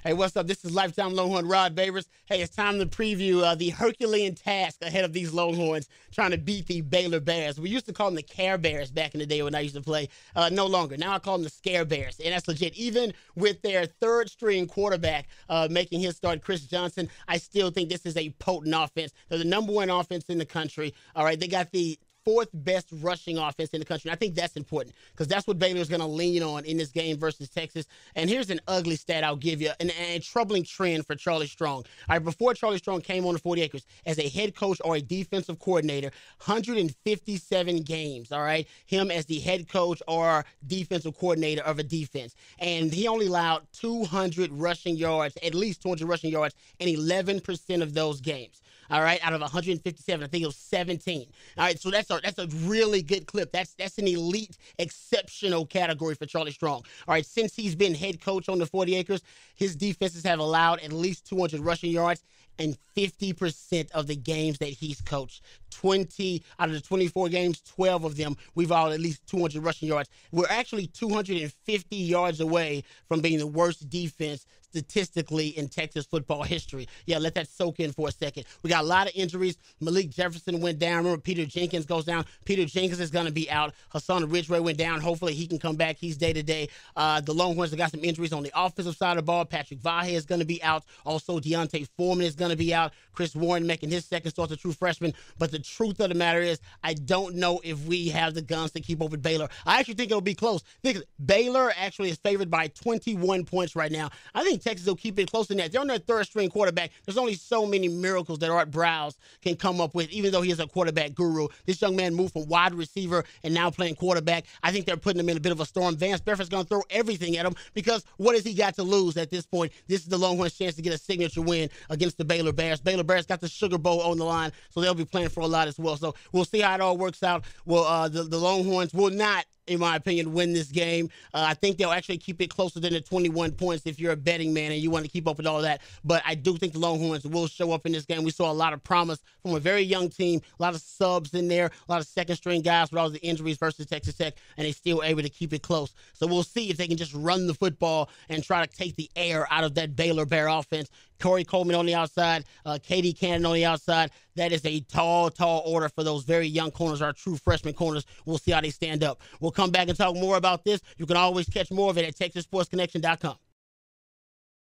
Hey, what's up? This is Lifetime Longhorn Rod Babers. Hey, it's time to preview the Herculean task ahead of these Longhorns trying to beat the Baylor Bears. We used to call them the Care Bears back in the day when I used to play. No longer. Now I call them the Scare Bears, and that's legit. Even with their third-string quarterback making his start, Chris Johnson, I still think this is a potent offense. They're the number one offense in the country. All right, they got the fourth best rushing offense in the country. And I think that's important because that's what Baylor is going to lean on in this game versus Texas. And here's an ugly stat I'll give you, a troubling trend for Charlie Strong. All right, before Charlie Strong came on the 40 acres as a head coach or a defensive coordinator, 157 games, all right, him as the head coach or defensive coordinator of a defense. And he only allowed 200 rushing yards, at least 200 rushing yards, in 11% of those games. All right, out of 157, I think it was 17. All right, so that's a really good clip. That's an elite, exceptional category for Charlie Strong. All right, since he's been head coach on the 40 acres, his defenses have allowed at least 200 rushing yards in 50% of the games that he's coached. 20 out of the 24 games, 12 of them, we've allowed at least 200 rushing yards. We're actually 250 yards away from being the worst defense statistically in Texas football history. Yeah, let that soak in for a second. We got a lot of injuries. Malik Jefferson went down. Remember, Peter Jenkins goes down. Peter Jenkins is going to be out. Hassan Ridgeway went down. Hopefully he can come back. He's day-to-day. The Longhorns have got some injuries on the offensive side of the ball. Patrick Vahe is going to be out. Also, Deontay Foreman is going to be out. Chris Warren making his second start, a true freshman. But the truth of the matter is, I don't know if we have the guns to keep up with Baylor. I actually think it'll be close. Baylor actually is favored by 21 points right now. I think Texas will keep it close to that. They're on their third-string quarterback. There's only so many miracles that Art Browse can come up with, even though he is a quarterback guru. This young man moved from wide receiver and now playing quarterback. I think they're putting him in a bit of a storm. Vance Bedford's going to throw everything at him because what has he got to lose at this point? This is the Longhorns' chance to get a signature win against the Baylor Bears. Baylor Bears got the Sugar Bowl on the line, so they'll be playing for a lot as well. So we'll see how it all works out. Well, the Longhorns will not, in my opinion, win this game. I think they'll actually keep it closer than the 21 points if you're a betting man and you want to keep up with all that. But I do think the Longhorns will show up in this game. We saw a lot of promise from a very young team, a lot of subs in there, a lot of second-string guys with all the injuries versus Texas Tech, and they still able to keep it close. So we'll see if they can just run the football and try to take the air out of that Baylor Bear offense. Corey Coleman on the outside, Katie Cannon on the outside. That is a tall, tall order for those very young corners, our true freshman corners. We'll see how they stand up. We'll come back and talk more about this. You can always catch more of it at TexasSportsConnection.com.